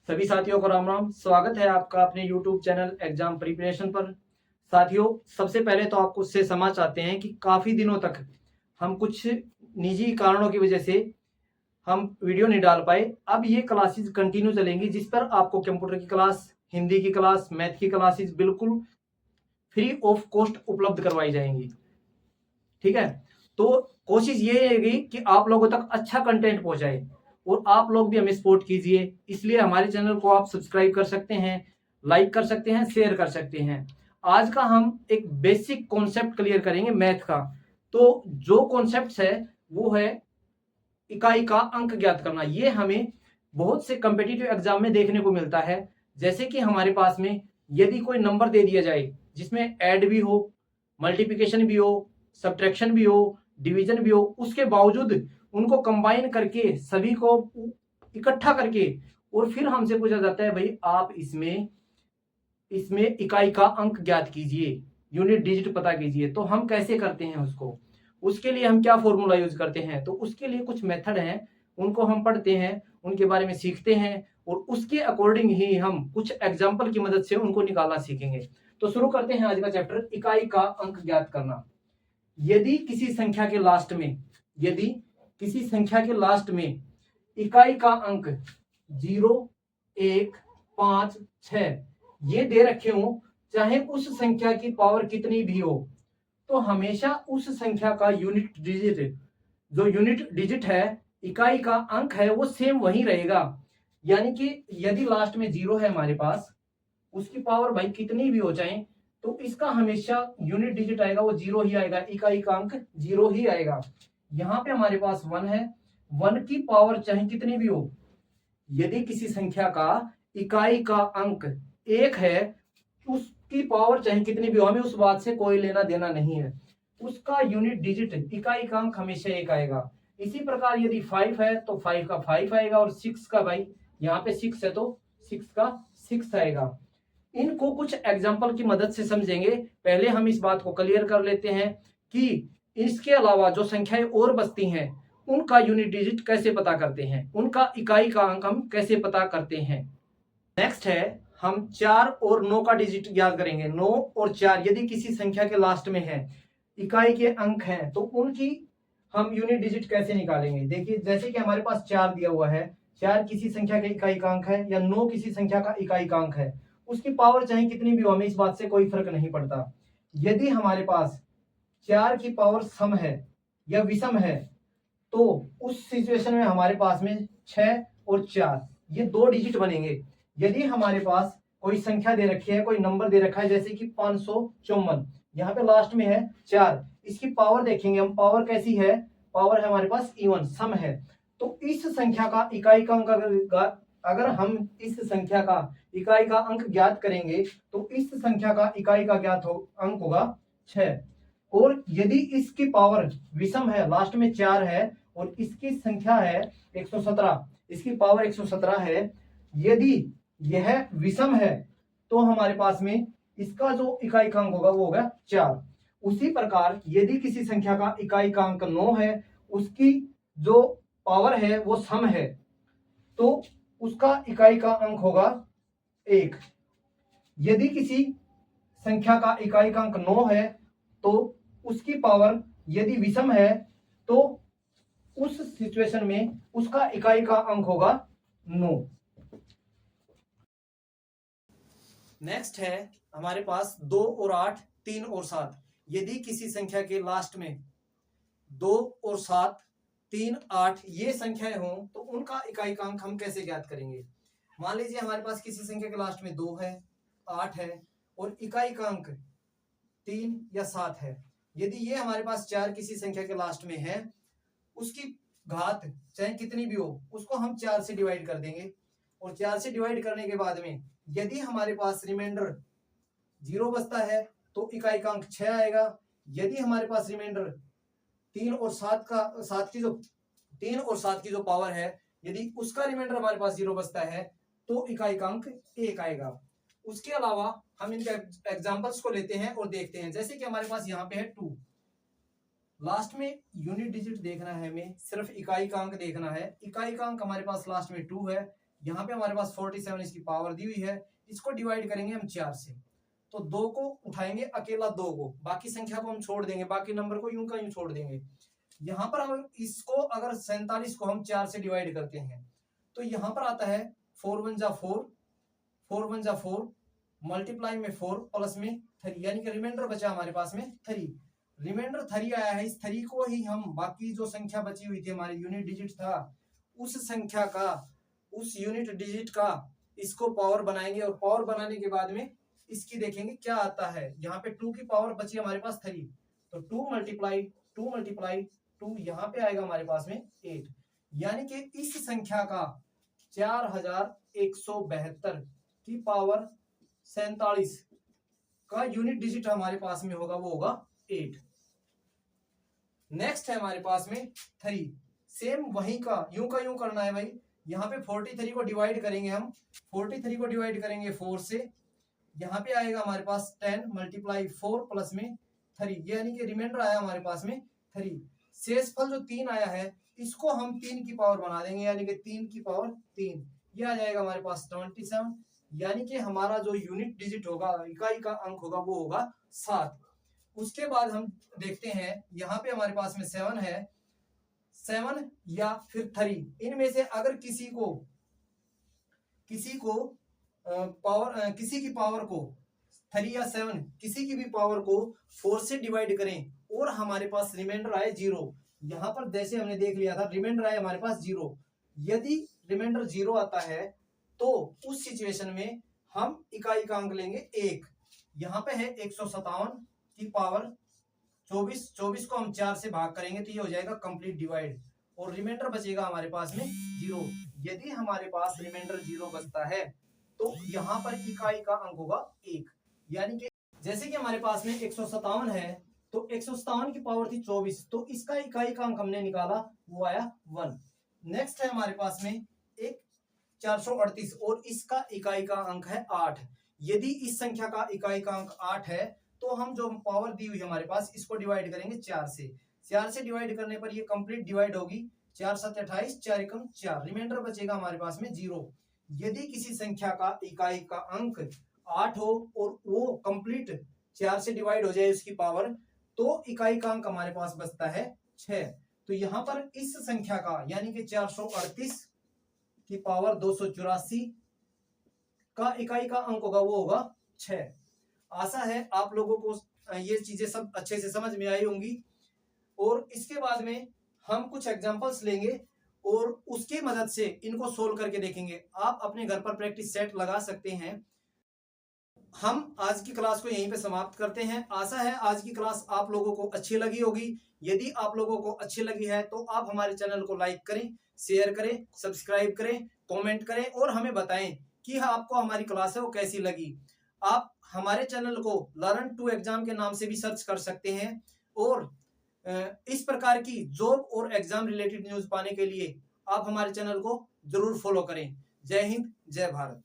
सभी साथियों को राम राम। स्वागत है आपका अपने YouTube चैनल एग्जाम प्रिपरेशन पर। साथियों, सबसे पहले तो आपको उससे क्षमा चाहते हैं कि काफ़ी दिनों तक हम कुछ निजी कारणों की वजह से हम वीडियो नहीं डाल पाए। अब ये क्लासेस कंटिन्यू चलेंगी, जिस पर आपको कंप्यूटर की क्लास, हिंदी की क्लास, मैथ की क्लासेस बिल्कुल फ्री ऑफ कॉस्ट उपलब्ध करवाई जाएंगी। ठीक है, तो कोशिश ये रहेगी कि आप लोगों तक अच्छा कंटेंट पहुंचाए और आप लोग भी हमें सपोर्ट कीजिए। इसलिए हमारे चैनल को आप सब्सक्राइब कर सकते हैं, लाइक कर सकते हैं, शेयर कर सकते हैं। आज का हम एक बेसिक कॉन्सेप्ट क्लियर करेंगे मैथ का। तो जो कॉन्सेप्ट है वो है इकाई का अंक ज्ञात करना। ये हमें बहुत से कम्पिटिटिव एग्जाम में देखने को मिलता है। जैसे कि हमारे पास में यदि कोई नंबर दे दिया जाए जिसमें ऐड भी हो, मल्टीप्लिकेशन भी हो, सब्ट्रैक्शन भी हो, डिवीजन भी हो, उसके बावजूद उनको कंबाइन करके सभी को इकट्ठा करके और फिर हमसे पूछा जाता है भाई आप इसमें इसमें इकाई का अंक ज्ञात कीजिए, यूनिट डिजिट पता कीजिए। तो हम कैसे करते हैं उसको, उसके लिए हम क्या फॉर्मूला यूज करते हैं, तो उसके लिए कुछ मेथड हैं, उनको हम पढ़ते हैं, उनके बारे में सीखते हैं और उसके अकॉर्डिंग ही हम कुछ एग्जाम्पल की मदद से उनको निकालना सीखेंगे। तो शुरू करते हैं आज का चैप्टर, इकाई का अंक ज्ञात करना। यदि किसी संख्या के लास्ट में यदि किसी संख्या के लास्ट में इकाई का अंक 0, 1, 5, 6 ये दे रखे हो, चाहे उस संख्या की पावर कितनी भी हो, तो हमेशा उस संख्या का यूनिट डिजिट है, इकाई का अंक है, वो सेम वही रहेगा। यानी कि यदि लास्ट में 0 है हमारे पास, उसकी पावर भाई कितनी भी हो जाए, तो इसका हमेशा यूनिट डिजिट आएगा वो 0 ही आएगा, इकाई का अंक 0 ही आएगा। यहां पे हमारे पास 1 है, 1 की पावर चाहे कितनी भी हो, यदि किसी संख्या का इकाई का अंक 1 है, उसकी पावर चाहे कितनी भी हो, हमें उस बात से कोई लेना देना नहीं है, उसका यूनिट डिजिट इकाई का अंक हमेशा 1 आएगा। इसी प्रकार यदि 5 है तो 5 का 5 आएगा, और 6 का भाई यहाँ पे 6 है तो 6 का 6 आएगा। इनको कुछ एग्जाम्पल की मदद से समझेंगे। पहले हम इस बात को क्लियर कर लेते हैं कि इसके अलावा जो संख्याएं और बचती हैं उनका यूनिट डिजिट कैसे पता करते हैं, उनका इकाई का अंक हम कैसे पता करते हैं। नेक्स्ट है, हम 4 और 9 का डिजिट याद करेंगे। 9 और 4 यदि किसी संख्या के लास्ट में है, इकाई के अंक हैं, तो उनकी हम यूनिट डिजिट कैसे निकालेंगे। देखिए, जैसे कि हमारे पास 4 दिया हुआ है, 4 किसी संख्या का इकाई का अंक है, या 9 किसी संख्या का इकाई का अंक है, उसकी पावर चाहे कितनी भी हो, हमें इस बात से कोई फर्क नहीं पड़ता। यदि हमारे पास 4 की पावर सम है या विषम है, तो उस सिचुएशन में हमारे पास में 6 और 4 ये 2 डिजिट बनेंगे। यदि हमारे पास कोई संख्या दे रखी है, कोई नंबर दे रखा है, जैसे कि 554, यहाँ पे लास्ट में है 4, इसकी पावर देखेंगे हम, पावर कैसी है, पावर है हमारे पास इवन, सम है। तो इस संख्या का इकाई का अंक अगर हम इस संख्या का इकाई का अंक ज्ञात करेंगे, तो इस संख्या का इकाई का ज्ञात अंक होगा 6। और यदि इसकी पावर विषम है, लास्ट में 4 है और इसकी संख्या है 117, इसकी पावर 117 है, यदि यह विषम है तो हमारे पास में इसका जो इकाई का अंक होगा वो होगा 4। उसी प्रकार यदि किसी संख्या का इकाई का अंक 9 है, उसकी जो पावर है वो सम है, तो उसका इकाई का अंक होगा 1। यदि किसी संख्या का इकाई का अंक 9 है, तो उसकी पावर यदि विषम है, तो उस सिचुएशन में उसका इकाई का अंक होगा 9। नेक्स्ट है हमारे पास 2 और 8, 3 और 7। यदि किसी संख्या के लास्ट में 2 और 7, 3, 8 ये संख्याएं हों, तो उनका इकाई का अंक हम कैसे ज्ञात करेंगे। मान लीजिए हमारे पास किसी संख्या के लास्ट में 2 है, 8 है और इकाई का अंक 3 या 7 है। यदि ये हमारे पास 4 किसी संख्या के लास्ट में है, उसकी घात चाहे कितनी भी हो, उसको हम 4 से डिवाइड कर देंगे, और 4 से डिवाइड करने के बाद में यदि हमारे पास रिमाइंडर 0 बचता है तो इकाई का अंक 6 आएगा। यदि हमारे पास रिमाइंडर 3 और 7 की जो पावर है, यदि उसका रिमाइंडर हमारे पास 0 बचता है तो इकाई का अंक 1 आएगा। उसके अलावा हम इनके एग्जांपल्स को लेते हैं और देखते हैं। जैसे कि हमारे पास यहाँ पे है 2, लास्ट में यूनिट डिजिट देखना है, हमें सिर्फ इकाई का अंक देखना है। इकाई का अंक हमारे पास लास्ट में 2 है, यहाँ पे हमारे पास 47 इसकी पावर दी हुई है, इसको डिवाइड करेंगे हम 4 से, तो 2 को उठाएंगे, अकेला 2 को, बाकी संख्या को हम छोड़ देंगे, बाकी नंबर को यूं का यूं छोड़ देंगे। यहाँ पर हम इसको अगर 47 को हम 4 से डिवाइड करते हैं तो यहाँ पर आता है 4 1 जा 4, 4 1 जा 4, मल्टीप्लाई में 4 प्लस में 3, यानी कि रिमाइंडर बचा हमारे पास में 3। रिमाइंडर 3 आया है, इस 3 को ही हम बाकी जो संख्या बची हुई थी हमारी यूनिट डिजिट था उस संख्या का, उस यूनिट डिजिट का इसको पावर बनाएंगे, और पावर बनाने के बाद में इसकी देखेंगे क्या आता है। यहाँ पे 2 की पावर बची हमारे पास 3, तो 2 मल्टीप्लाई 2 यहाँ पे आएगा हमारे पास में 8, यानी कि इस संख्या का 4172 की पावर 47 का यूनिट डिजिट हमारे पास में होगा, वो होगा 8। नेक्स्ट है हमारे पास में 3, सेम वही का यूं करना है भाई। यहाँ पे 43 को डिवाइड करेंगे हम, 43 को डिवाइड करेंगे 4 से, यहाँ पे आएगा हमारे पास 10 मल्टीप्लाई 4 प्लस में 3, यानी कि रिमाइंडर आया हमारे पास में 3। शेषफल जो 3 आया है इसको हम 3 की पावर बना देंगे, यानी कि 3 की पावर 3, ये आ जाएगा हमारे पास 27, यानी कि हमारा जो यूनिट डिजिट होगा, इकाई का अंक होगा, वो होगा 7। उसके बाद हम देखते हैं यहाँ पे हमारे पास में 7 है, 7 या फिर 3, इनमें से अगर किसी की पावर को 3 या 7 किसी की भी पावर को 4 से डिवाइड करें और हमारे पास रिमाइंडर आए 0, यहाँ पर जैसे हमने देख लिया था रिमाइंडर आए हमारे पास 0, यदि रिमाइंडर 0 आता है तो उस सिचुएशन में हम इकाई का अंक लेंगे 1। यहाँ पे है 157 की पावर 24, 24 को हम 4 से भाग करेंगे तो ये हो जाएगा कंप्लीट डिवाइड, और रिमाइंडर बचेगा हमारे पास में 0। यदि हमारे पास रिमाइंडर 0 बचता है तो यहाँ पर इकाई का अंक होगा 1, यानी कि जैसे कि हमारे पास में 157 है तो 157 की पावर थी 24, तो इसका इकाई का अंक हमने निकाला, वो आया 1। नेक्स्ट है हमारे पास में एक 438 और इसका इकाई का अंक है 8। यदि इस संख्या का इकाई का अंक 8 है तो हम जो पावर दी हुई है हमारे पास इसको डिवाइड करेंगे 4 से, 4 से डिवाइड करने पर ये कंप्लीट डिवाइड होगी, 4 7 28, 4 एकम 4, रिमाइंडर बचेगा हमारे पास में 0। यदि किसी संख्या का इकाई का अंक 8 हो और वो कंप्लीट 4 से डिवाइड हो जाए उसकी पावर, तो इकाई का अंक हमारे पास बचता है 6। तो यहाँ पर इस संख्या का यानी कि 438 की पावर 284 का इकाई का अंक होगा, वो होगा 6। आशा है आप लोगों को ये चीजें सब अच्छे से समझ में आई होंगी, और इसके बाद में हम कुछ एग्जांपल्स लेंगे और उसकी मदद से इनको सोल्व करके देखेंगे। आप अपने घर पर प्रैक्टिस सेट लगा सकते हैं। हम आज की क्लास को यहीं पे समाप्त करते हैं। आशा है आज की क्लास आप लोगों को अच्छी लगी होगी। यदि आप लोगों को अच्छी लगी है तो आप हमारे चैनल को लाइक करें, शेयर करें, सब्सक्राइब करें, कमेंट करें और हमें बताएं कि आपको हमारी क्लास है वो कैसी लगी। आप हमारे चैनल को लर्न टू एग्जाम के नाम से भी सर्च कर सकते हैं, और इस प्रकार की जॉब और एग्जाम रिलेटेड न्यूज पाने के लिए आप हमारे चैनल को जरूर फॉलो करें। जय हिंद, जय भारत।